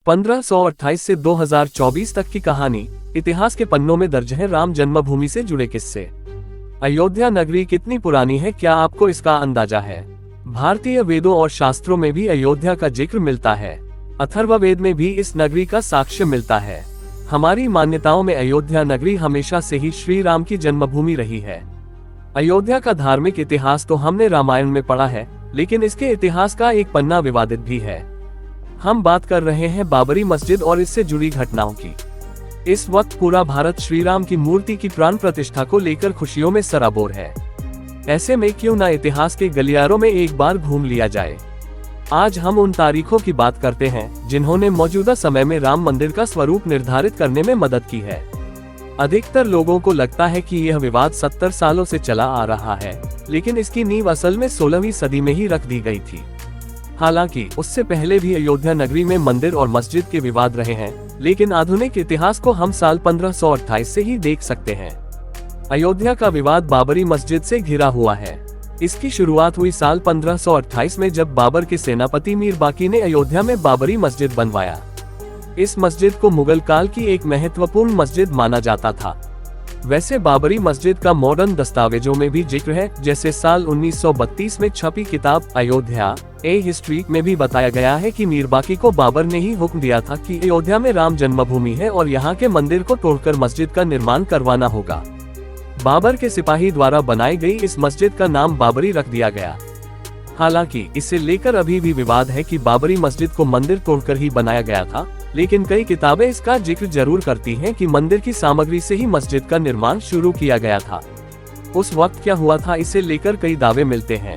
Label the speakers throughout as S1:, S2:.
S1: 1528 से 2024 तक की कहानी। इतिहास के पन्नों में दर्ज है राम जन्मभूमि से जुड़े किस्से। अयोध्या नगरी कितनी पुरानी है, क्या आपको इसका अंदाजा है? भारतीय वेदों और शास्त्रों में भी अयोध्या का जिक्र मिलता है। अथर्ववेद में भी इस नगरी का साक्ष्य मिलता है। हमारी मान्यताओं में अयोध्या नगरी हमेशा से ही श्री राम की जन्मभूमि रही है। अयोध्या का धार्मिक इतिहास तो हमने रामायण में पढ़ा है, लेकिन इसके इतिहास का एक पन्ना विवादित भी है। हम बात कर रहे हैं बाबरी मस्जिद और इससे जुड़ी घटनाओं की। इस वक्त पूरा भारत श्री राम की मूर्ति की प्राण प्रतिष्ठा को लेकर खुशियों में सराबोर है। ऐसे में क्यों न इतिहास के गलियारों में एक बार घूम लिया जाए। आज हम उन तारीखों की बात करते हैं जिन्होंने मौजूदा समय में राम मंदिर का स्वरूप निर्धारित करने में मदद की है। अधिकतर लोगों को लगता है कि यह विवाद 70 सालों से चला आ रहा है, लेकिन इसकी नींव असल में 16वीं सदी में ही रख दी गई थी। हालांकि उससे पहले भी अयोध्या नगरी में मंदिर और मस्जिद के विवाद रहे हैं, लेकिन आधुनिक इतिहास को हम साल 1528 से ही देख सकते हैं। अयोध्या का विवाद बाबरी मस्जिद से घिरा हुआ है। इसकी शुरुआत हुई साल 1528 में, जब बाबर के सेनापति मीर बाकी ने अयोध्या में बाबरी मस्जिद बनवाया। इस मस्जिद को मुगल काल की एक महत्वपूर्ण मस्जिद माना जाता था। वैसे बाबरी मस्जिद का मॉडर्न दस्तावेजों में भी जिक्र है, जैसे साल 1932 में छपी किताब अयोध्या ए हिस्ट्री में भी बताया गया है कि मीर बाकी को बाबर ने ही हुक्म दिया था कि अयोध्या में राम जन्मभूमि है और यहाँ के मंदिर को तोड़कर मस्जिद का निर्माण करवाना होगा। बाबर के सिपाही द्वारा बनाई गई इस मस्जिद का नाम बाबरी रख दिया गया। हालांकि इसे लेकर अभी भी विवाद है कि बाबरी मस्जिद को मंदिर तोड़कर ही बनाया गया था, लेकिन कई किताबें इसका जिक्र जरूर करती हैं कि मंदिर की सामग्री से ही मस्जिद का निर्माण शुरू किया गया था। उस वक्त क्या हुआ था, इसे लेकर कई दावे मिलते हैं।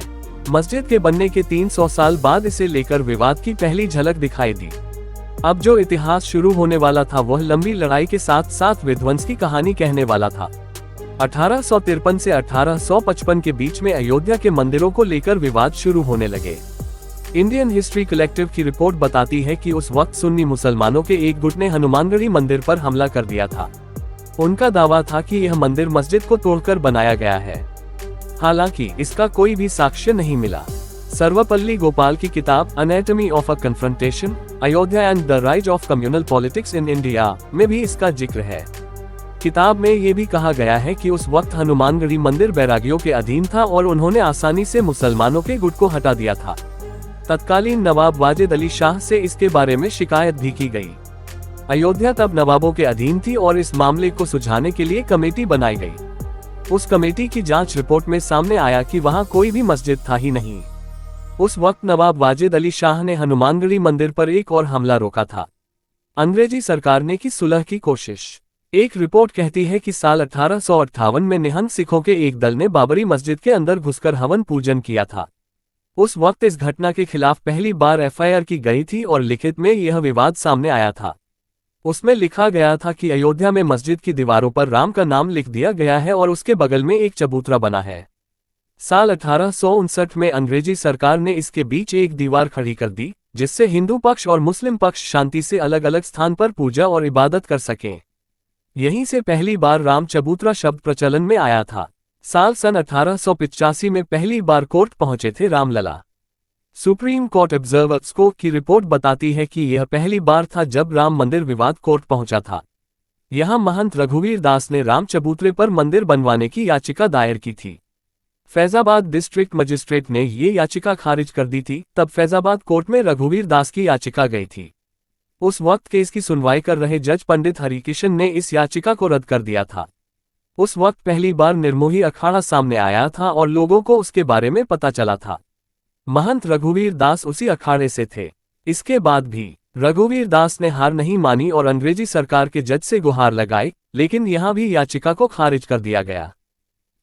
S1: मस्जिद के बनने के 300 साल बाद इसे लेकर विवाद की पहली झलक दिखाई दी। अब जो इतिहास शुरू होने वाला था वह लंबी लड़ाई के साथ साथ विध्वंस की कहानी कहने वाला था। 1853 से 1855 के बीच में अयोध्या के मंदिरों को लेकर विवाद शुरू होने लगे। इंडियन हिस्ट्री कलेक्टिव की रिपोर्ट बताती है कि उस वक्त सुन्नी मुसलमानों के एक गुट ने हनुमानगढ़ी मंदिर पर हमला कर दिया था। उनका दावा था कि यह मंदिर मस्जिद को तोड़कर बनाया गया है। हालांकि इसका कोई भी साक्ष्य नहीं मिला। सर्वपल्ली गोपाल की किताब anatomy of a confrontation, Ayodhya and the rise of communal politics in India में भी इसका जिक्र है। किताब में ये भी कहा गया है कि उस वक्त हनुमानगढ़ी मंदिर बैरागियों के अधीन था और उन्होंने आसानी से मुसलमानों के गुट को हटा दिया था। तत्कालीन नवाब वाजिद अली शाह से इसके बारे में शिकायत भी की गई। अयोध्या तब नवाबों के अधीन थी और इस मामले को सुलझाने के लिए कमेटी बनाई गई। उस कमेटी की जांच रिपोर्ट में सामने आया कि वहां कोई भी मस्जिद था ही नहीं। उस वक्त नवाब वाजिद अली शाह ने हनुमानगढ़ी मंदिर पर एक और हमला रोका था। अंग्रेजी सरकार ने की सुलह की कोशिश। एक रिपोर्ट कहती है कि साल 1858 में निहंग सिखों के एक दल ने बाबरी मस्जिद के अंदर घुसकर हवन पूजन किया था। उस वक्त इस घटना के खिलाफ पहली बार एफआईआर की गई थी और लिखित में यह विवाद सामने आया था। उसमें लिखा गया था कि अयोध्या में मस्जिद की दीवारों पर राम का नाम लिख दिया गया है और उसके बगल में एक चबूतरा बना है। साल 1859 में अंग्रेजी सरकार ने इसके बीच एक दीवार खड़ी कर दी, जिससे हिंदू पक्ष और मुस्लिम पक्ष शांति से अलग अलग स्थान पर पूजा और इबादत कर सकें। यहीं से पहली बार राम चबूतरा शब्द प्रचलन में आया था। साल सन 1885 में पहली बार कोर्ट पहुंचे थे रामलला। सुप्रीम कोर्ट ऑब्जर्वर्स को की रिपोर्ट बताती है कि यह पहली बार था जब राम मंदिर विवाद कोर्ट पहुंचा था। यहां महंत रघुवीर दास ने राम चबूतरे पर मंदिर बनवाने की याचिका दायर की थी। फैजाबाद डिस्ट्रिक्ट मजिस्ट्रेट ने ये याचिका खारिज कर दी थी। तब फैजाबाद कोर्ट में रघुवीर दास की याचिका गई थी। उस वक्त केस की सुनवाई कर रहे जज पंडित हरिकिशन ने इस याचिका को रद्द कर दिया था। उस वक्त पहली बार निर्मोही अखाड़ा सामने आया था और लोगों को उसके बारे में पता चला था। महंत रघुवीर दास उसी अखाड़े से थे। इसके बाद भी रघुवीर दास ने हार नहीं मानी और अंग्रेजी सरकार के जज से गुहार लगाई, लेकिन यहां भी याचिका को खारिज कर दिया गया।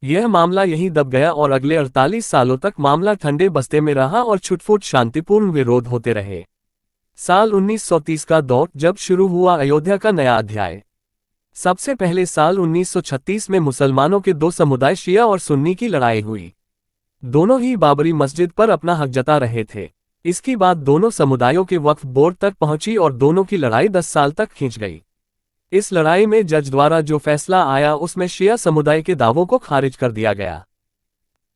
S1: यह मामला यहीं दब गया और अगले 48 सालों तक मामला ठंडे बस्ते में रहा और छुटपुट शांतिपूर्ण विरोध होते रहे। साल 1930 का दौर जब शुरू हुआ अयोध्या का नया अध्याय। सबसे पहले साल 1936 में मुसलमानों के दो समुदाय शिया और सुन्नी की लड़ाई हुई। दोनों ही बाबरी मस्जिद पर अपना हक जता रहे थे। इसकी बात दोनों समुदायों के वक्फ बोर्ड तक पहुंची और दोनों की लड़ाई 10 साल तक खींच गई। इस लड़ाई में जज द्वारा जो फैसला आया उसमें शिया समुदाय के दावों को खारिज कर दिया गया।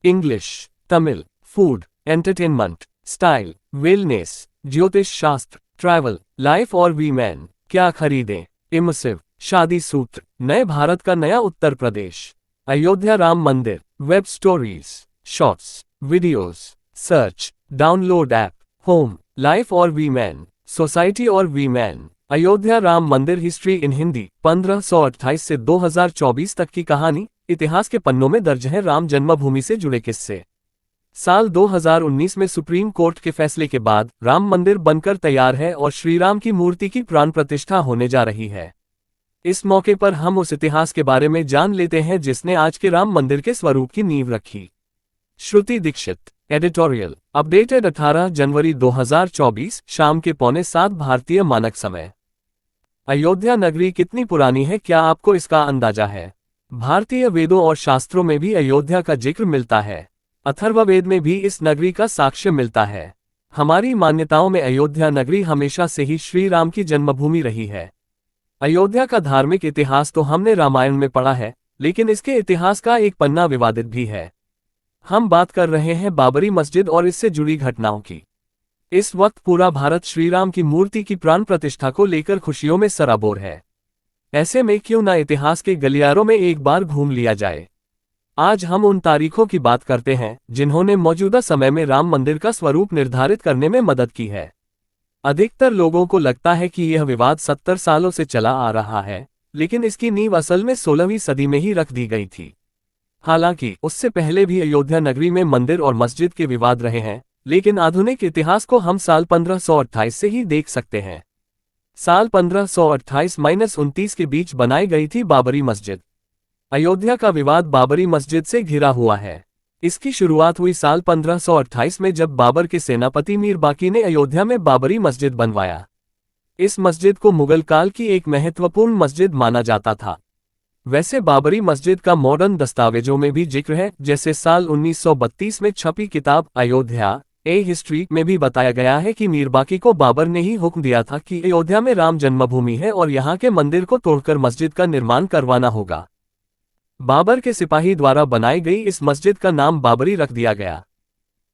S1: English, Tamil, food, entertainment, style, wellness, ज्योतिष शास्त्र, ट्रैवल, लाइफ और वीमेन, क्या खरीदें? इमर्सिव, शादी सूत्र, नए भारत का नया उत्तर प्रदेश, अयोध्या राम मंदिर, web stories, shorts, videos, search, download app, home, life और वीमेन, सोसाइटी और वीमेन, अयोध्या राम मंदिर हिस्ट्री इन हिंदी, 1528 से 2024 तक की कहानी, इतिहास के पन्नों में दर्ज है राम जन्मभूमि से जुड़े किस्से। साल 2019 में सुप्रीम कोर्ट के फैसले के बाद राम मंदिर बनकर तैयार है और श्रीराम की मूर्ति की प्राण प्रतिष्ठा होने जा रही है। इस मौके पर हम उस इतिहास के बारे में जान लेते हैं जिसने आज के राम मंदिर के स्वरूप की नींव रखी। श्रुति दीक्षित, एडिटोरियल, अपडेटेड 18 जनवरी 2024 शाम के 6:45 भारतीय मानक समय। अयोध्या नगरी कितनी पुरानी है, क्या आपको इसका अंदाजा है? भारतीय वेदों और शास्त्रों में भी अयोध्या का जिक्र मिलता है। अथर्ववेद में भी इस नगरी का साक्ष्य मिलता है। हमारी मान्यताओं में अयोध्या नगरी हमेशा से ही श्री राम की जन्मभूमि रही है। अयोध्या का धार्मिक इतिहास तो हमने रामायण में पढ़ा है, लेकिन इसके इतिहास का एक पन्ना विवादित भी है। हम बात कर रहे हैं बाबरी मस्जिद और इससे जुड़ी घटनाओं की। इस वक्त पूरा भारत श्रीराम की मूर्ति की प्राण प्रतिष्ठा को लेकर खुशियों में सराबोर है। ऐसे में क्यों न इतिहास के गलियारों में एक बार घूम लिया जाए। आज हम उन तारीखों की बात करते हैं जिन्होंने मौजूदा समय में राम मंदिर का स्वरूप निर्धारित करने में मदद की है। अधिकतर लोगों को लगता है कि यह विवाद 70 सालों से चला आ रहा है, लेकिन इसकी नींव असल में 16वीं सदी में ही रख दी गई थी। हालांकि उससे पहले भी अयोध्या नगरी में मंदिर और मस्जिद के विवाद रहे हैं, लेकिन आधुनिक इतिहास को हम साल 1528 से ही देख सकते हैं। साल 1528-29 के बीच बनाई गई थी बाबरी मस्जिद। अयोध्या का विवाद बाबरी मस्जिद से घिरा हुआ है। इसकी शुरुआत हुई साल 1528 में जब बाबर के सेनापति मीर बाकी ने अयोध्या में बाबरी मस्जिद बनवाया। इस मस्जिद को मुगल काल की एक महत्वपूर्ण मस्जिद माना जाता था। वैसे बाबरी मस्जिद का मॉडर्न दस्तावेजों में भी जिक्र है, जैसे साल 1932 में छपी किताब अयोध्या ए हिस्ट्री में भी बताया गया है कि मीर बाकी को बाबर ने ही हुक्म दिया था कि अयोध्या में राम जन्मभूमि है और यहाँ के मंदिर को तोड़कर मस्जिद का निर्माण करवाना होगा। बाबर के सिपाही द्वारा बनाई गई इस मस्जिद का नाम बाबरी रख दिया गया।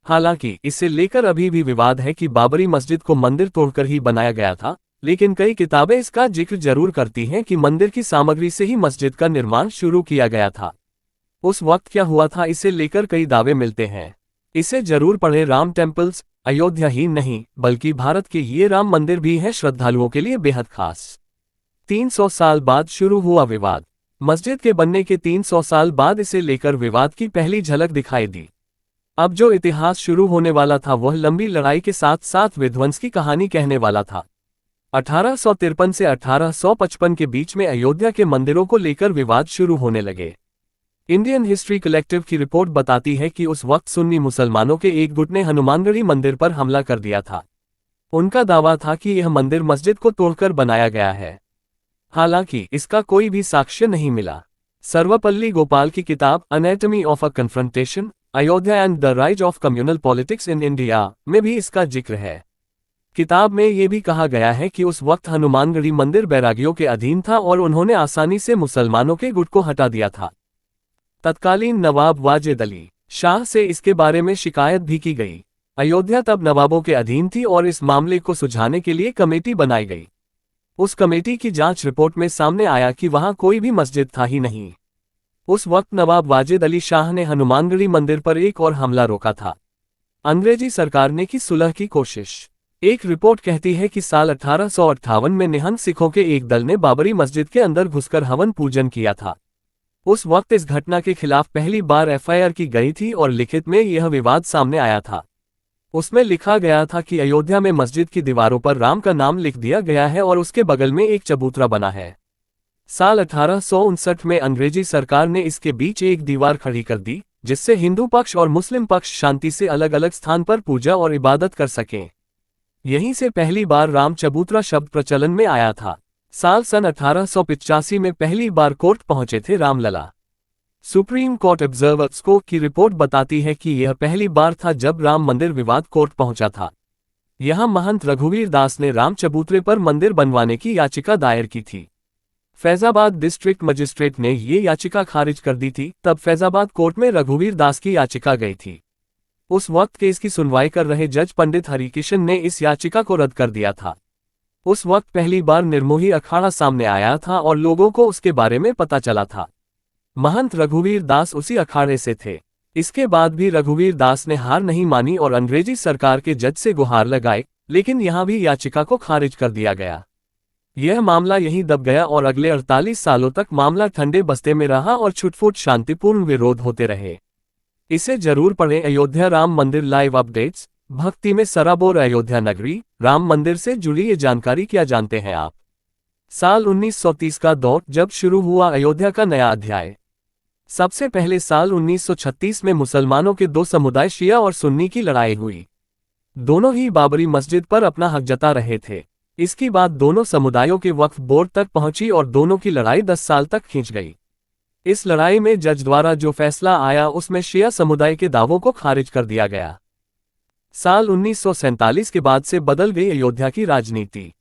S1: हालांकि इसे लेकर अभी भी विवाद है कि बाबरी मस्जिद को मंदिर तोड़कर ही बनाया गया था, लेकिन कई किताबें इसका जिक्र जरूर करती हैं कि मंदिर की सामग्री से ही मस्जिद का निर्माण शुरू किया गया था। उस वक्त क्या हुआ था, इसे लेकर कई दावे मिलते हैं। इसे जरूर पढ़ें। राम टेम्पल्स अयोध्या ही नहीं बल्कि भारत के ये राम मंदिर भी है श्रद्धालुओं के लिए बेहद खास। 300 साल बाद शुरू हुआ विवाद। मस्जिद के बनने के 300 साल बाद इसे लेकर विवाद की पहली झलक दिखाई दी। अब जो इतिहास शुरू होने वाला था वह लंबी लड़ाई के साथ साथ विध्वंस की कहानी कहने वाला था। 1853 से 1855 के बीच में अयोध्या के मंदिरों को लेकर विवाद शुरू होने लगे। इंडियन हिस्ट्री कलेक्टिव की रिपोर्ट बताती है कि उस वक्त सुन्नी मुसलमानों के एक गुट ने हनुमानगढ़ी मंदिर पर हमला कर दिया था। उनका दावा था कि यह मंदिर मस्जिद को तोड़कर बनाया गया है। हालांकि इसका कोई भी साक्ष्य नहीं मिला। सर्वपल्ली गोपाल की किताब anatomy of a confrontation, Ayodhya and the rise of communal politics in India में भी इसका जिक्र है। किताब में यह भी कहा गया है कि उस वक्त हनुमानगढ़ी मंदिर बैरागियों के अधीन था और उन्होंने आसानी से मुसलमानों के गुट को हटा दिया था। तत्कालीन नवाब वाजिद अली शाह से इसके बारे में शिकायत भी की गई। अयोध्या तब नवाबों के अधीन थी और इस मामले को सुलझाने के लिए कमेटी बनाई गई। उस कमेटी की जांच रिपोर्ट में सामने आया कि वहां कोई भी मस्जिद था ही नहीं। उस वक्त नवाब वाजिद अली शाह ने हनुमानगढ़ी मंदिर पर एक और हमला रोका था। अंग्रेजी सरकार ने की सुलह की कोशिश। एक रिपोर्ट कहती है कि साल 1858 में निहंग सिखों के एक दल ने बाबरी मस्जिद के अंदर घुसकर हवन पूजन किया था। उस वक्त इस घटना के खिलाफ पहली बार एफआईआर की गई थी और लिखित में यह विवाद सामने आया था। उसमें लिखा गया था कि अयोध्या में मस्जिद की दीवारों पर राम का नाम लिख दिया गया है और उसके बगल में एक चबूतरा बना है। साल 1859 में अंग्रेजी सरकार ने इसके बीच एक दीवार खड़ी कर दी, जिससे हिंदू पक्ष और मुस्लिम पक्ष शांति से अलग अलग स्थान पर पूजा और इबादत कर सकें। यहीं से पहली बार राम चबूतरा शब्द प्रचलन में आया था। साल सन 1885 में पहली बार कोर्ट पहुंचे थे रामलला। सुप्रीम कोर्ट ऑब्जर्वर्स को की रिपोर्ट बताती है कि यह पहली बार था जब राम मंदिर विवाद कोर्ट पहुंचा था। यहां महंत रघुवीर दास ने राम चबूतरे पर मंदिर बनवाने की याचिका दायर की थी। फैजाबाद डिस्ट्रिक्ट मजिस्ट्रेट ने ये याचिका खारिज कर दी थी। तब फैजाबाद कोर्ट में रघुवीर दास की याचिका गई थी। उस वक्त केस की सुनवाई कर रहे जज पंडित हरिकिशन ने इस याचिका को रद्द कर दिया था। उस वक्त पहली बार निर्मोही अखाड़ा सामने आया था और लोगों को उसके बारे में पता चला था। महंत रघुवीर दास उसी अखाड़े से थे। इसके बाद भी रघुवीर दास ने हार नहीं मानी और अंग्रेजी सरकार के जज से गुहार लगाई, लेकिन यहां भी याचिका को खारिज कर दिया गया। यह मामला यहीं दब गया और अगले 48 सालों तक मामला ठंडे बस्ते में रहा और छुटपुट शांतिपूर्ण विरोध होते रहे। इसे जरूर पढ़ें। अयोध्या राम मंदिर लाइव अपडेट्स। भक्ति में सराबोर अयोध्या नगरी राम मंदिर से जुड़ी ये जानकारी क्या जानते हैं आप? साल 1930 का दौर जब शुरू हुआ अयोध्या का नया अध्याय। सबसे पहले साल 1936 में मुसलमानों के दो समुदाय शिया और सुन्नी की लड़ाई हुई। दोनों ही बाबरी मस्जिद पर अपना हक जता रहे थे। इसकी बात दोनों समुदायों के वक्फ बोर्ड तक पहुंची और दोनों की लड़ाई 10 साल तक खींच गई। इस लड़ाई में जज द्वारा जो फैसला आया उसमें शिया समुदाय के दावों को खारिज कर दिया गया। साल 1947 के बाद से बदल गई अयोध्या की राजनीति।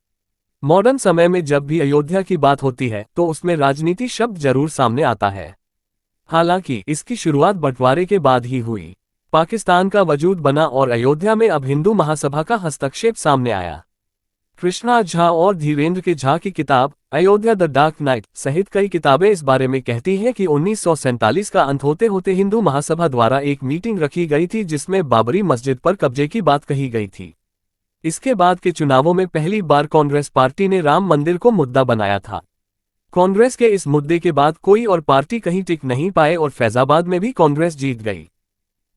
S1: मॉडर्न समय में जब भी अयोध्या की बात होती है तो उसमें राजनीति शब्द जरूर सामने आता है। हालांकि इसकी शुरुआत बंटवारे के बाद ही हुई। पाकिस्तान का वजूद बना और अयोध्या में अब हिंदू महासभा का हस्तक्षेप सामने आया। कृष्णा झा और धीरेन्द्र के झा की किताब अयोध्या द डार्क नाइट सहित कई किताबें इस बारे में कहती हैं कि 1947 का अंत होते होते हिंदू महासभा द्वारा एक मीटिंग रखी गई थी जिसमें बाबरी मस्जिद पर कब्जे की बात कही गई थी। इसके बाद के चुनावों में पहली बार कांग्रेस पार्टी ने राम मंदिर को मुद्दा बनाया था। कांग्रेस के इस मुद्दे के बाद कोई और पार्टी कहीं टिक नहीं पाए और फैजाबाद में भी कांग्रेस जीत गई।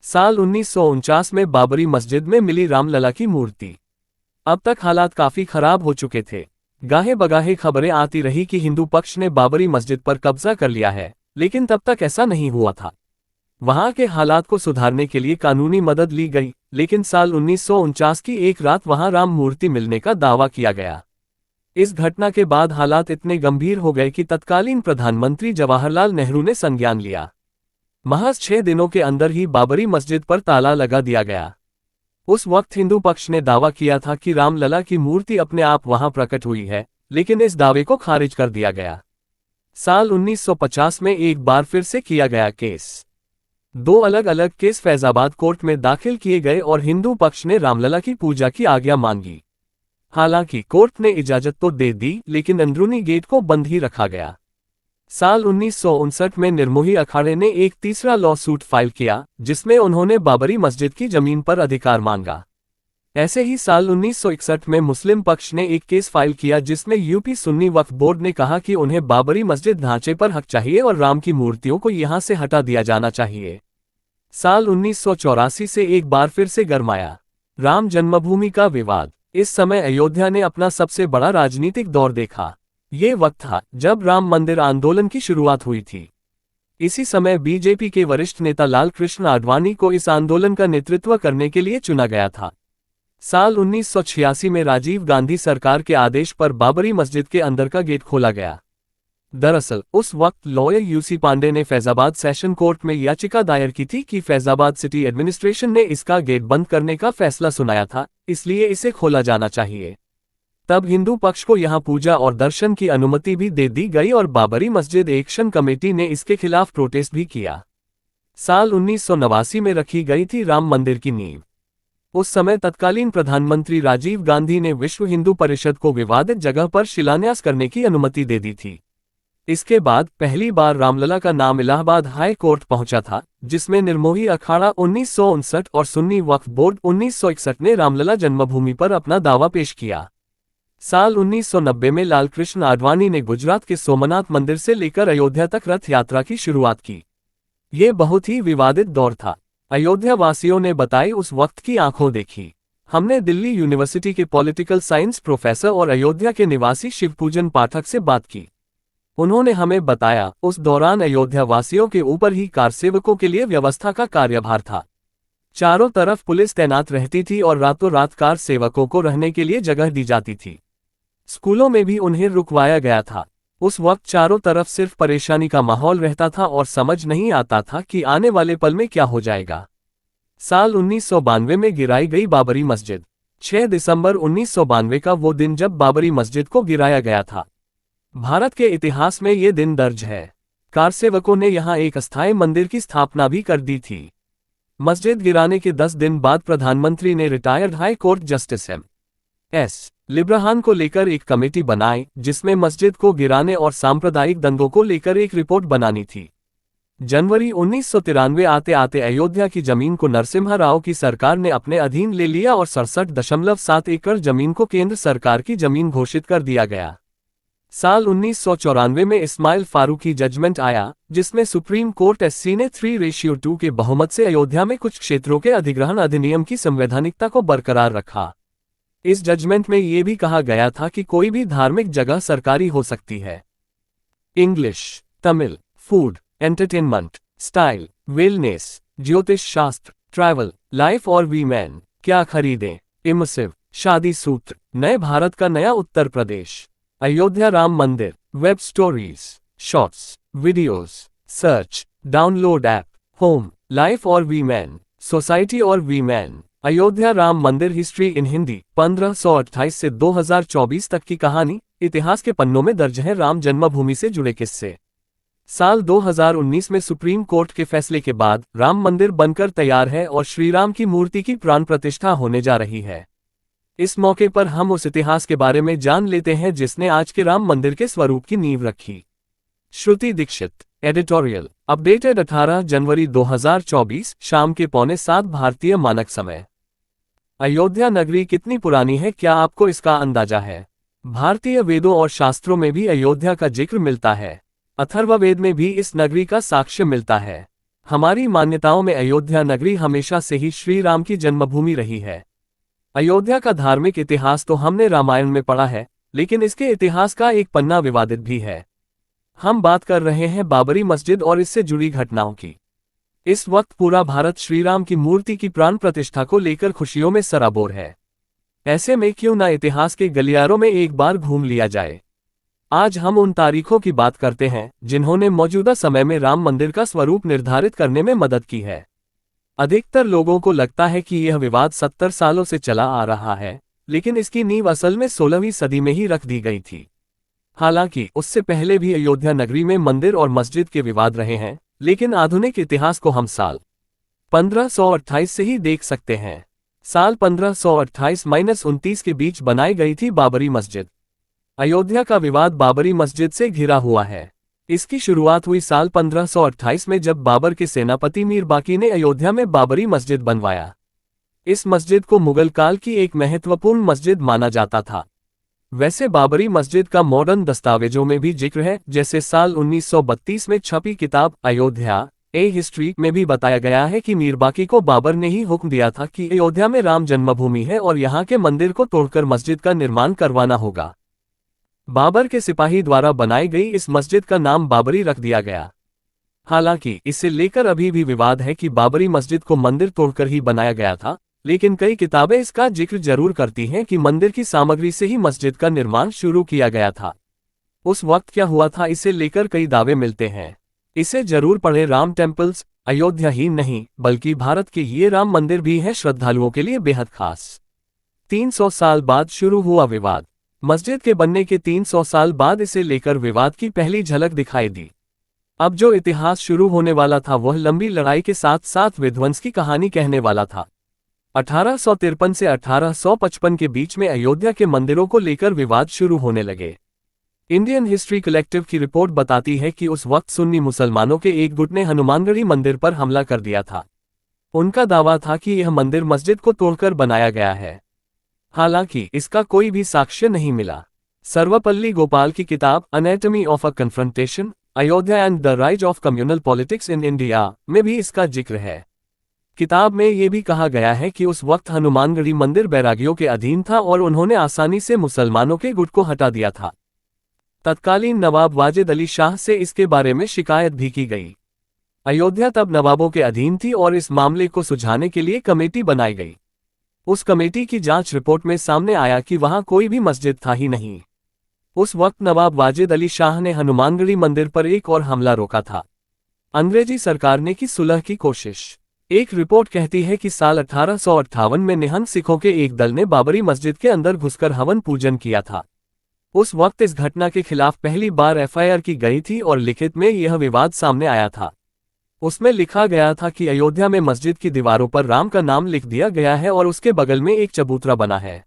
S1: साल 1949 में बाबरी मस्जिद में मिली रामलला की मूर्ति। अब तक हालात काफी खराब हो चुके थे। गाहे बगाहे खबरें आती रही कि हिंदू पक्ष ने बाबरी मस्जिद पर कब्जा कर लिया है, लेकिन तब तक ऐसा नहीं हुआ था। वहां के हालात को सुधारने के लिए कानूनी मदद ली गई, लेकिन साल 1949 की एक रात वहां राम मूर्ति मिलने का दावा किया गया। इस घटना के बाद हालात इतने गंभीर हो गए कि तत्कालीन प्रधानमंत्री जवाहरलाल नेहरू ने संज्ञान लिया। महज 6 दिनों के अंदर ही बाबरी मस्जिद पर ताला लगा दिया गया। उस वक्त हिंदू पक्ष ने दावा किया था कि रामलला की मूर्ति अपने आप वहां प्रकट हुई है, लेकिन इस दावे को खारिज कर दिया गया। साल 1950 में एक बार फिर से किया गया केस। 2 अलग अलग केस फैजाबाद कोर्ट में दाखिल किए गए और हिंदू पक्ष ने रामलला की पूजा की आज्ञा मांगी। हालांकि कोर्ट ने इजाजत तो दे दी, लेकिन अंदरूनी गेट को बंद ही रखा गया। साल 1959 में निर्मोही अखाड़े ने एक तीसरा लॉ सूट फाइल किया, जिसमें उन्होंने बाबरी मस्जिद की जमीन पर अधिकार मांगा। ऐसे ही साल 1961 में मुस्लिम पक्ष ने एक केस फाइल किया जिसमें यूपी सुन्नी वक्फ बोर्ड ने कहा कि उन्हें बाबरी मस्जिद ढांचे पर हक चाहिए और राम की मूर्तियों को यहां से हटा दिया जाना चाहिए। साल 1984 से एक बार फिर से गरमाया राम जन्मभूमि का विवाद। इस समय अयोध्या ने अपना सबसे बड़ा राजनीतिक दौर देखा। ये वक्त था जब राम मंदिर आंदोलन की शुरुआत हुई थी। इसी समय बीजेपी के वरिष्ठ नेता लाल कृष्ण आडवाणी को इस आंदोलन का नेतृत्व करने के लिए चुना गया था। साल 1986 में राजीव गांधी सरकार के आदेश पर बाबरी मस्जिद के अंदर का गेट खोला गया। दरअसल उस वक्त लॉयर यूसी पांडे ने फैजाबाद सेशन कोर्ट में याचिका दायर की थी कि फैजाबाद सिटी एडमिनिस्ट्रेशन ने इसका गेट बंद करने का फैसला सुनाया था, इसलिए इसे खोला जाना चाहिए। तब हिंदू पक्ष को यहां पूजा और दर्शन की अनुमति भी दे दी गई और बाबरी मस्जिद एक्शन कमेटी ने इसके खिलाफ प्रोटेस्ट भी किया। साल 1989 में रखी गई थी राम मंदिर की नींव। उस समय तत्कालीन प्रधानमंत्री राजीव गांधी ने विश्व हिंदू परिषद को विवादित जगह पर शिलान्यास करने की अनुमति दे दी थी। इसके बाद पहली बार रामलला का नाम इलाहाबाद हाई कोर्ट पहुंचा था, जिसमें निर्मोही अखाड़ा 1959 और सुन्नी वक्फ बोर्ड 1961 ने रामलला जन्मभूमि पर अपना दावा पेश किया। साल 1990 में लाल कृष्ण आडवाणी ने गुजरात के सोमनाथ मंदिर से लेकर अयोध्या तक रथ यात्रा की शुरुआत की। ये बहुत ही विवादित दौर था। अयोध्या वासियों ने बताई उस वक्त की आंखों देखी। हमने दिल्ली यूनिवर्सिटी के पॉलिटिकल साइंस प्रोफेसर और अयोध्या के निवासी शिवपूजन पाठक से बात की। उन्होंने हमें बताया उस दौरान अयोध्या वासियों के ऊपर ही कार सेवकों के लिए व्यवस्था का कार्यभार था। चारों तरफ पुलिस तैनात रहती थी और रातों रात कार सेवकों को रहने के लिए जगह दी जाती थी। स्कूलों में भी उन्हें रुकवाया गया था। उस वक्त चारों तरफ सिर्फ परेशानी का माहौल रहता था और समझ नहीं आता था कि आने वाले पल में क्या हो जाएगा। साल 1992 में गिराई गई बाबरी मस्जिद। 6 दिसंबर 1992 का वो दिन जब बाबरी मस्जिद को गिराया गया था। भारत के इतिहास में ये दिन दर्ज है। कारसेवकों ने यहाँ एक अस्थायी मंदिर की स्थापना भी कर दी थी। मस्जिद गिराने के 10 दिन बाद प्रधानमंत्री ने retired high court justice M Liberhan को लेकर एक कमेटी बनाई जिसमें मस्जिद को गिराने और सांप्रदायिक दंगों को लेकर एक रिपोर्ट बनानी थी। जनवरी 1993 आते आते अयोध्या की जमीन को नरसिम्हा राव की सरकार ने अपने अधीन ले लिया और 67.7 एकड़ जमीन को केंद्र सरकार की जमीन घोषित कर दिया गया। साल 1994 में इस्माइल फारूकी जजमेंट आया जिसमें सुप्रीम कोर्ट एससी ने 3:2 के बहुमत से अयोध्या में कुछ क्षेत्रों के अधिग्रहण अधिनियम की संवैधानिकता को बरकरार रखा। इस जजमेंट में ये भी कहा गया था कि कोई भी धार्मिक जगह सरकारी हो सकती है। English, Tamil, food, entertainment, style, wellness, ज्योतिष शास्त्र, ट्रैवल, लाइफ और वीमेन, क्या खरीदें, इमर्सिव, शादी सूत्र, नए भारत का नया उत्तर प्रदेश, अयोध्या राम मंदिर, web stories, shorts, videos, search, download app, home, life और वीमेन, सोसाइटी और वीमेन, अयोध्या राम मंदिर हिस्ट्री इन हिंदी, 1528 से 2024 तक की कहानी, इतिहास के पन्नों में दर्ज है राम जन्मभूमि से जुड़े किस्से। साल 2019 में सुप्रीम कोर्ट के फैसले के बाद राम मंदिर बनकर तैयार है और श्रीराम की मूर्ति की प्राण प्रतिष्ठा होने जा रही है। इस मौके पर हम उस इतिहास के बारे में जान लेते हैं जिसने आज के राम मंदिर के स्वरूप की नींव रखी। श्रुति दीक्षित, एडिटोरियल, अपडेटेड 18 जनवरी 2024 शाम के 6:45 भारतीय मानक समय। अयोध्या नगरी कितनी पुरानी है, क्या आपको इसका अंदाजा है? भारतीय वेदों और शास्त्रों में भी अयोध्या का जिक्र मिलता है। अथर्ववेद में भी इस नगरी का साक्ष्य मिलता है। हमारी मान्यताओं में अयोध्या नगरी हमेशा से ही श्री राम की जन्मभूमि रही है। अयोध्या का धार्मिक इतिहास तो हमने रामायण में पढ़ा है, लेकिन इसके इतिहास का एक पन्ना विवादित भी है। हम बात कर रहे हैं बाबरी मस्जिद और इससे जुड़ी घटनाओं की। इस वक्त पूरा भारत श्रीराम की मूर्ति की प्राण प्रतिष्ठा को लेकर खुशियों में सराबोर है। ऐसे में क्यों न इतिहास के गलियारों में एक बार घूम लिया जाए। आज हम उन तारीखों की बात करते हैं जिन्होंने मौजूदा समय में राम मंदिर का स्वरूप निर्धारित करने में मदद की है। अधिकतर लोगों को लगता है कि यह विवाद 70 सालों से चला आ रहा है, लेकिन इसकी नींव असल में 16वीं सदी में ही रख दी गई थी। हालांकि उससे पहले भी अयोध्या नगरी में मंदिर और मस्जिद के विवाद रहे हैं, लेकिन आधुनिक इतिहास को हम साल 1528 से ही देख सकते हैं। साल 1528-29 के बीच बनाई गई थी बाबरी मस्जिद। अयोध्या का विवाद बाबरी मस्जिद से घिरा हुआ है। इसकी शुरुआत हुई साल 1528 में जब बाबर के सेनापति मीर बाकी ने अयोध्या में बाबरी मस्जिद बनवाया। इस मस्जिद को मुगल काल की एक महत्वपूर्ण मस्जिद माना जाता था। वैसे बाबरी मस्जिद का मॉडर्न दस्तावेजों में भी जिक्र है, जैसे साल 1932 में छपी किताब अयोध्या ए हिस्ट्री में भी बताया गया है कि मीर बाकी को बाबर ने ही हुक्म दिया था कि अयोध्या में राम जन्मभूमि है और यहाँ के मंदिर को तोड़कर मस्जिद का निर्माण करवाना होगा। बाबर के सिपाही द्वारा बनाई गई इस मस्जिद का नाम बाबरी रख दिया गया। हालांकि इसे लेकर अभी भी विवाद है कि बाबरी मस्जिद को मंदिर तोड़कर ही बनाया गया था, लेकिन कई किताबें इसका जिक्र जरूर करती हैं कि मंदिर की सामग्री से ही मस्जिद का निर्माण शुरू किया गया था। उस वक्त क्या हुआ था, इसे लेकर कई दावे मिलते हैं। इसे जरूर पढ़ें। राम टेम्पल्स अयोध्या ही नहीं बल्कि भारत के ये राम मंदिर भी है श्रद्धालुओं के लिए बेहद खास। 300 साल बाद शुरू हुआ विवाद। मस्जिद के बनने के 300 साल बाद इसे लेकर विवाद की पहली झलक दिखाई दी। अब जो इतिहास शुरू होने वाला था वह लंबी लड़ाई के साथ साथ विध्वंस की कहानी कहने वाला था। 1853 से 1855 के बीच में अयोध्या के मंदिरों को लेकर विवाद शुरू होने लगे। इंडियन हिस्ट्री कलेक्टिव की रिपोर्ट बताती है कि उस वक्त सुन्नी मुसलमानों के एक गुट ने हनुमानगढ़ी मंदिर पर हमला कर दिया था। उनका दावा था कि यह मंदिर मस्जिद को तोड़कर बनाया गया है। हालांकि इसका कोई भी साक्ष्य नहीं मिला। सर्वपल्ली गोपाल की किताब anatomy of a confrontation, Ayodhya and the rise of communal politics in India में भी इसका जिक्र है। किताब में यह भी कहा गया है कि उस वक्त हनुमानगढ़ी मंदिर बैरागियों के अधीन था और उन्होंने आसानी से मुसलमानों के गुट को हटा दिया था। तत्कालीन नवाब वाजिद अली शाह से इसके बारे में शिकायत भी की गई। अयोध्या तब नवाबों के अधीन थी और इस मामले को सुलझाने के लिए कमेटी बनाई गई। उस कमेटी की जांच रिपोर्ट में सामने आया कि वहां कोई भी मस्जिद था ही नहीं। उस वक्त नवाब वाजिद अली शाह ने हनुमानगढ़ी मंदिर पर एक और हमला रोका था। अंग्रेजी सरकार ने की सुलह की कोशिश। एक रिपोर्ट कहती है कि साल 1858 में निहंग सिखों के एक दल ने बाबरी मस्जिद के अंदर घुसकर हवन पूजन किया था। उस वक्त इस घटना के खिलाफ पहली बार एफआईआर की गई थी और लिखित में यह विवाद सामने आया था। उसमें लिखा गया था कि अयोध्या में मस्जिद की दीवारों पर राम का नाम लिख दिया गया है और उसके बगल में एक चबूतरा बना है।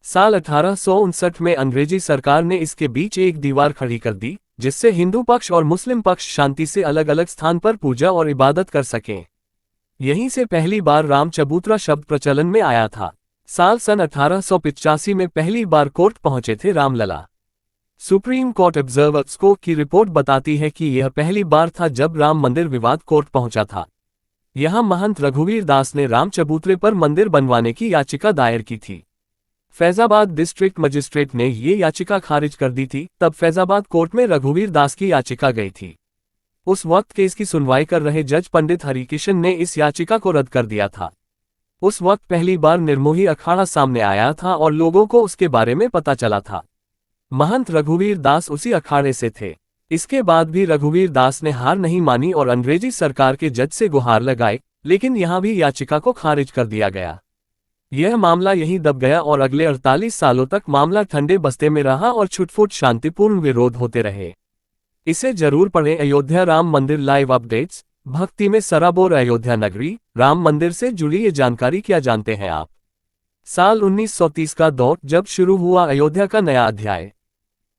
S1: साल 1859 में अंग्रेजी सरकार ने इसके बीच एक दीवार खड़ी कर दी, जिससे हिंदू पक्ष और मुस्लिम पक्ष शांति से अलग अलग स्थान पर पूजा और इबादत कर सकें। यहीं से पहली बार राम चबूतरा शब्द प्रचलन में आया था। साल सन 1885 में पहली बार कोर्ट पहुंचे थे रामलला। सुप्रीम कोर्ट ऑब्जर्वर्स को की रिपोर्ट बताती है कि यह पहली बार था जब राम मंदिर विवाद कोर्ट पहुंचा था। यहां महंत रघुवीर दास ने राम चबूतरे पर मंदिर बनवाने की याचिका दायर की थी। फैजाबाद डिस्ट्रिक्ट मजिस्ट्रेट ने ये याचिका खारिज कर दी थी। तब फैजाबाद कोर्ट में रघुवीर दास की याचिका गई थी। उस वक्त केस की सुनवाई कर रहे जज पंडित हरिकिशन ने इस याचिका को रद्द कर दिया था। उस वक्त पहली बार निर्मोही अखाड़ा सामने आया था और लोगों को उसके बारे में पता चला था। महंत रघुवीर दास उसी अखाड़े से थे। इसके बाद भी रघुवीर दास ने हार नहीं मानी और अंग्रेजी सरकार के जज से गुहार लगाई, लेकिन यहां भी याचिका को खारिज कर दिया गया। यह मामला यहीं दब गया और अगले 48 सालों तक मामला ठंडे बस्ते में रहा और छुटपुट शांतिपूर्ण विरोध होते रहे। इसे जरूर पढ़ें। अयोध्या राम मंदिर लाइव अपडेट्स। भक्ति में सराबोर अयोध्या नगरी राम मंदिर से जुड़ी ये जानकारी क्या जानते हैं आप? साल 1930 का दौर जब शुरू हुआ अयोध्या का नया अध्याय।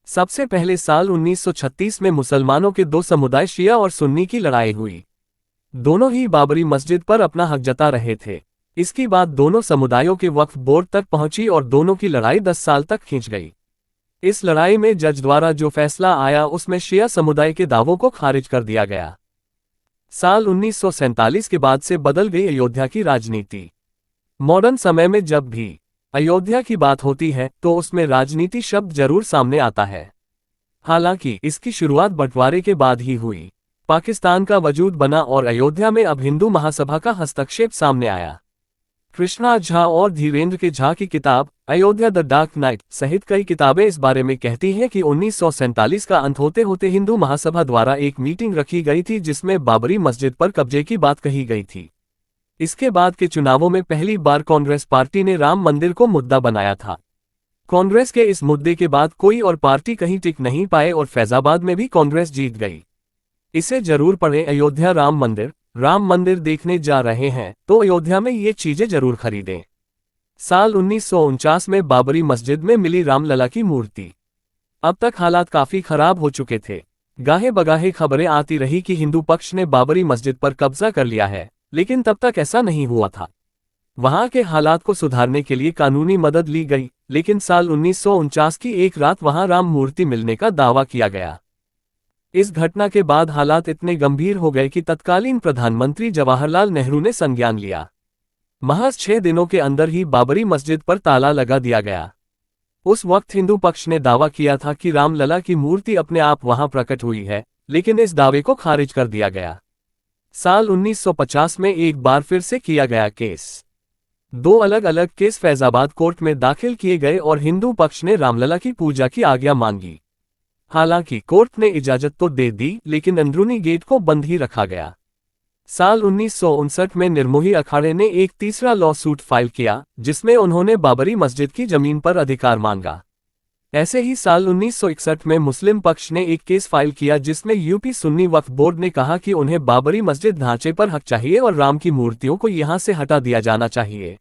S1: सबसे पहले साल 1936 में मुसलमानों के दो समुदाय शिया और सुन्नी की लड़ाई हुई। दोनों ही बाबरी मस्जिद पर अपना हक जता रहे थे। इसकी बात दोनों समुदायों के वक्फ बोर्ड तक पहुंची और दोनों की लड़ाई 10 साल तक खींच गई। इस लड़ाई में जज द्वारा जो फैसला आया उसमें शिया समुदाय के दावों को खारिज कर दिया गया। साल 1947 के बाद से बदल गई अयोध्या की राजनीति। मॉडर्न समय में जब भी अयोध्या की बात होती है तो उसमें राजनीति शब्द जरूर सामने आता है। हालांकि इसकी शुरुआत बंटवारे के बाद ही हुई। पाकिस्तान का वजूद बना और अयोध्या में अब हिंदू महासभा का हस्तक्षेप सामने आया। कृष्णा झा और धीरेन्द्र के झा की किताब अयोध्या द डार्क नाइट सहित कई किताबें इस बारे में कहती हैं कि 1947 का अंत होते होते हिंदू महासभा द्वारा एक मीटिंग रखी गई थी जिसमें बाबरी मस्जिद पर कब्जे की बात कही गई थी। इसके बाद के चुनावों में पहली बार कांग्रेस पार्टी ने राम मंदिर को मुद्दा बनाया था। कांग्रेस के इस मुद्दे के बाद कोई और पार्टी कहीं टिक नहीं पाए और फैजाबाद में भी कांग्रेस जीत गई। इसे जरूर पढ़ें। अयोध्या राम मंदिर देखने जा रहे हैं तो अयोध्या में ये चीजें जरूर खरीदें। साल 1949 में बाबरी मस्जिद में मिली रामलला की मूर्ति। अब तक हालात काफी खराब हो चुके थे। गाहे बगाहे खबरें आती रही कि हिंदू पक्ष ने बाबरी मस्जिद पर कब्जा कर लिया है, लेकिन तब तक ऐसा नहीं हुआ था। वहां के हालात को सुधारने के लिए कानूनी मदद ली गई, लेकिन साल 1949 की एक रात वहां राम मूर्ति मिलने का दावा किया गया। इस घटना के बाद हालात इतने गंभीर हो गए कि तत्कालीन प्रधानमंत्री जवाहरलाल नेहरू ने संज्ञान लिया। महज 6 दिनों के अंदर ही बाबरी मस्जिद पर ताला लगा दिया गया। उस वक्त हिंदू पक्ष ने दावा किया था कि रामलला की मूर्ति अपने आप वहां प्रकट हुई है, लेकिन इस दावे को खारिज कर दिया गया। साल 1950 में एक बार फिर से किया गया केस। 2 अलग अलग केस फैजाबाद कोर्ट में दाखिल किए गए और हिंदू पक्ष ने रामलला की पूजा की आज्ञा मांगी। हालांकि कोर्ट ने इजाजत तो दे दी, लेकिन अंदरूनी गेट को बंद ही रखा गया। साल 1959 में निर्मोही अखाड़े ने एक तीसरा लॉ सूट फाइल किया, जिसमें उन्होंने बाबरी मस्जिद की जमीन पर अधिकार मांगा। ऐसे ही साल 1961 में मुस्लिम पक्ष ने एक केस फाइल किया जिसमें यूपी सुन्नी वक्फ बोर्ड ने कहा कि उन्हें बाबरी मस्जिद ढांचे पर हक चाहिए और राम की मूर्तियों को यहां से हटा दिया जाना चाहिए।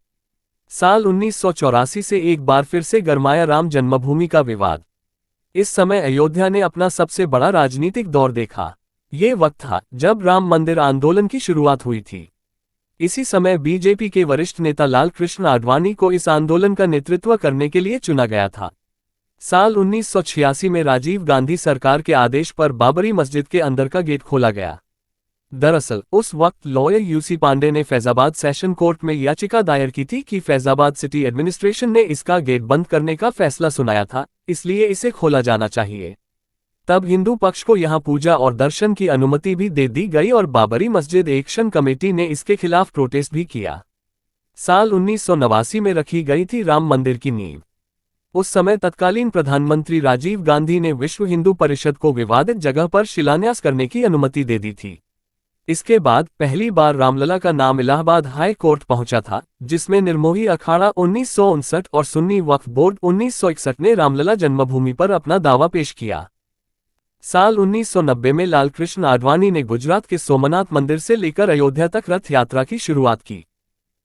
S1: साल 1984 से एक बार फिर से गरमाया राम जन्मभूमि का विवाद। इस समय अयोध्या ने अपना सबसे बड़ा राजनीतिक दौर देखा। ये वक्त था जब राम मंदिर आंदोलन की शुरुआत हुई थी। इसी समय बीजेपी के वरिष्ठ नेता लाल कृष्ण आडवाणी को इस आंदोलन का नेतृत्व करने के लिए चुना गया था। साल 1986 में राजीव गांधी सरकार के आदेश पर बाबरी मस्जिद के अंदर का गेट खोला गया। दरअसल उस वक्त लॉयर यूसी पांडे ने फैजाबाद सेशन कोर्ट में याचिका दायर की थी कि फैजाबाद सिटी एडमिनिस्ट्रेशन ने इसका गेट बंद करने का फैसला सुनाया था, इसलिए इसे खोला जाना चाहिए। तब हिंदू पक्ष को यहां पूजा और दर्शन की अनुमति भी दे दी गई और बाबरी मस्जिद एक्शन कमेटी ने इसके खिलाफ प्रोटेस्ट भी किया। साल 1989 में रखी गई थी राम मंदिर की नींव। उस समय तत्कालीन प्रधानमंत्री राजीव गांधी ने विश्व हिंदू परिषद को विवादित जगह पर शिलान्यास करने की अनुमति दे दी थी। इसके बाद पहली बार रामलला का नाम इलाहाबाद हाई कोर्ट पहुंचा था, जिसमें निर्मोही अखाड़ा 1959 और सुन्नी वक्फ बोर्ड 1961 ने रामलला जन्मभूमि पर अपना दावा पेश किया। साल 1990 में लाल कृष्ण आडवाणी ने गुजरात के सोमनाथ मंदिर से लेकर अयोध्या तक रथ यात्रा की शुरुआत की।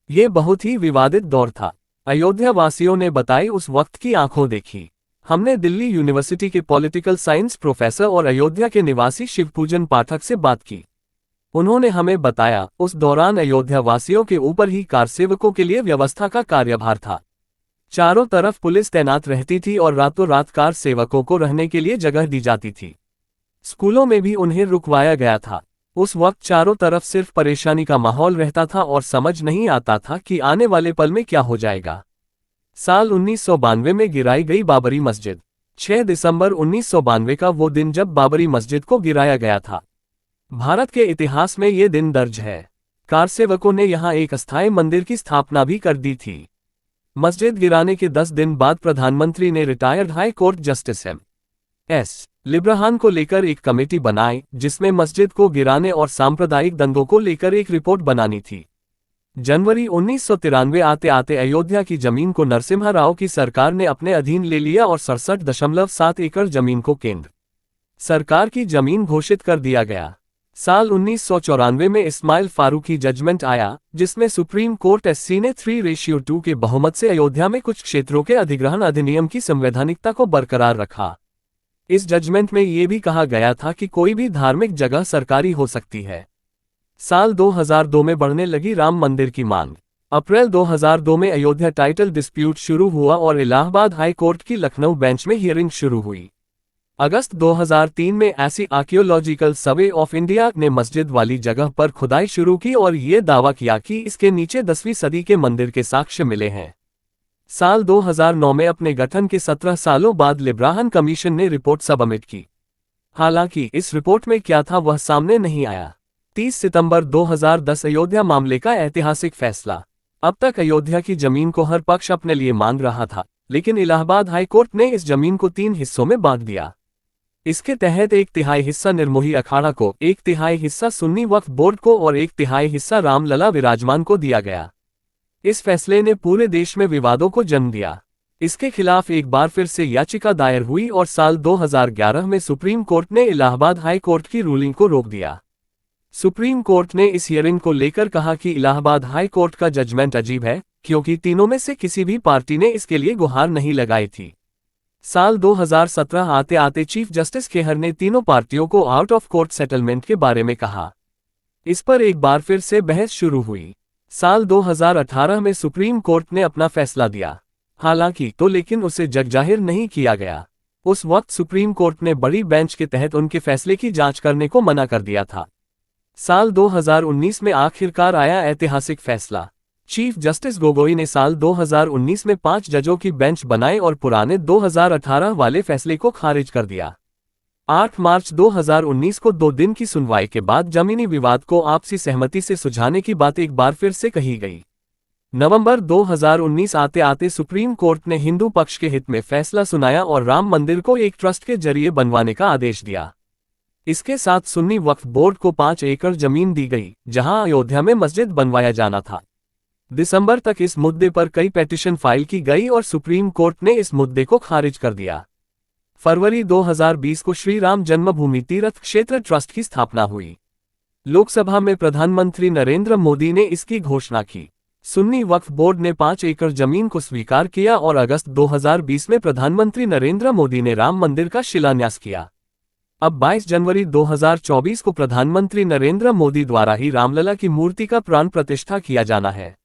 S1: ये बहुत ही विवादित दौर था। अयोध्या वासियों ने बताई उस वक्त की आंखों देखी। हमने दिल्ली यूनिवर्सिटी के पॉलिटिकल साइंस प्रोफेसर और अयोध्या के निवासी शिवपूजन पाठक से बात की। उन्होंने हमें बताया उस दौरान अयोध्या वासियों के ऊपर ही कारसेवकों के लिए व्यवस्था का कार्यभार था। चारों तरफ पुलिस तैनात रहती थी और रातों रात कार सेवकों को रहने के लिए जगह दी जाती थी। स्कूलों में भी उन्हें रुकवाया गया था। उस वक्त चारों तरफ सिर्फ परेशानी का माहौल रहता था और समझ नहीं आता था कि आने वाले पल में क्या हो जाएगा। साल 1992 में गिराई गई बाबरी मस्जिद। 6 दिसंबर 1992 का वो दिन जब बाबरी मस्जिद को गिराया गया था। भारत के इतिहास में ये दिन दर्ज है। कारसेवकों ने यहाँ एक अस्थायी मंदिर की स्थापना भी कर दी थी। मस्जिद गिराने के 10 दिन बाद प्रधानमंत्री ने retired high court justice M S. Liberhan को लेकर एक कमेटी बनाई जिसमें मस्जिद को गिराने और सांप्रदायिक दंगों को लेकर एक रिपोर्ट बनानी थी। जनवरी 1993 आते आते अयोध्या की जमीन को नरसिम्हा राव की सरकार ने अपने अधीन ले लिया और 67.7 एकड़ जमीन को केंद्र सरकार की जमीन घोषित कर दिया गया। साल 1994 में इस्माइल फारूकी जजमेंट आया जिसमें सुप्रीम कोर्ट एससी ने 3:2 के बहुमत से अयोध्या में कुछ क्षेत्रों के अधिग्रहण अधिनियम की संवैधानिकता को बरकरार रखा। इस जजमेंट में ये भी कहा गया था कि कोई भी धार्मिक जगह सरकारी हो सकती है। साल 2002 में बढ़ने लगी राम मंदिर की मांग। अप्रैल 2002 में अयोध्या टाइटल डिस्प्यूट शुरू हुआ और इलाहाबाद हाई कोर्ट की लखनऊ बेंच में हियरिंग शुरू हुई। अगस्त 2003 में ऐसी आर्कियोलॉजिकल सर्वे ऑफ इंडिया ने मस्जिद वाली जगह पर खुदाई शुरू की और ये दावा किया कि इसके नीचे 10वीं सदी के मंदिर के साक्ष्य मिले हैं। साल 2009 में अपने गठन के 17 सालों बाद लिब्राहन कमीशन ने रिपोर्ट सबमिट की। हालांकि इस रिपोर्ट में क्या था वह सामने नहीं आया। 30 सितंबर 2010 अयोध्या मामले का ऐतिहासिक फैसला। अब तक अयोध्या की जमीन को हर पक्ष अपने लिए मांग रहा था, लेकिन इलाहाबाद हाई कोर्ट ने इस जमीन को 3 हिस्सों में बांट दिया। इसके तहत 1/3 हिस्सा निर्मोही अखाड़ा को, 1/3 हिस्सा सुन्नी वक्फ बोर्ड को और 1/3 हिस्सा रामलला विराजमान को दिया गया। इस फैसले ने पूरे देश में विवादों को जन्म दिया। इसके खिलाफ एक बार फिर से याचिका दायर हुई और साल 2011 में सुप्रीम कोर्ट ने इलाहाबाद हाई कोर्ट की रूलिंग को रोक दिया। सुप्रीम कोर्ट ने इस हियरिंग को लेकर कहा कि इलाहाबाद हाई कोर्ट का जजमेंट अजीब है क्योंकि तीनों में से किसी भी पार्टी ने इसके लिए गुहार नहीं लगाई थी। साल 2017 आते आते चीफ जस्टिस खेहर ने तीनों पार्टियों को आउट ऑफ कोर्ट सेटलमेंट के बारे में कहा। इस पर एक बार फिर से बहस शुरू हुई। साल 2018 में सुप्रीम कोर्ट ने अपना फैसला दिया, हालांकि लेकिन उसे जगजाहिर नहीं किया गया। उस वक्त सुप्रीम कोर्ट ने बड़ी बेंच के तहत उनके फैसले की जांच करने को मना कर दिया था। साल 2019 में आखिरकार आया ऐतिहासिक फैसला। चीफ जस्टिस गोगोई ने साल 2019 में 5 जजों की बेंच बनाई और पुराने 2018 वाले फैसले को खारिज कर दिया। 8 मार्च 2019 को 2 दिन की सुनवाई के बाद जमीनी विवाद को आपसी सहमति से सुलझाने की बात एक बार फिर से कही गई। नवंबर 2019 आते आते सुप्रीम कोर्ट ने हिंदू पक्ष के हित में फैसला सुनाया और राम मंदिर को एक ट्रस्ट के जरिए बनवाने का आदेश दिया। इसके साथ सुन्नी वक्फ बोर्ड को 5 एकड़ जमीन दी गई जहां अयोध्या में मस्जिद बनवाया जाना था। दिसंबर तक इस मुद्दे पर कई पिटीशन फाइल की गई और सुप्रीम कोर्ट ने इस मुद्दे को खारिज कर दिया। फरवरी 2020 को श्री राम जन्मभूमि तीर्थ क्षेत्र ट्रस्ट की स्थापना हुई। लोकसभा में प्रधानमंत्री नरेंद्र मोदी ने इसकी घोषणा की। सुन्नी वक्फ बोर्ड ने 5 एकड़ जमीन को स्वीकार किया और अगस्त 2020 में प्रधानमंत्री नरेंद्र मोदी ने राम मंदिर का शिलान्यास किया। अब 22 जनवरी 2024 को प्रधानमंत्री नरेंद्र मोदी द्वारा ही रामलला की मूर्ति का प्राण प्रतिष्ठा किया जाना है।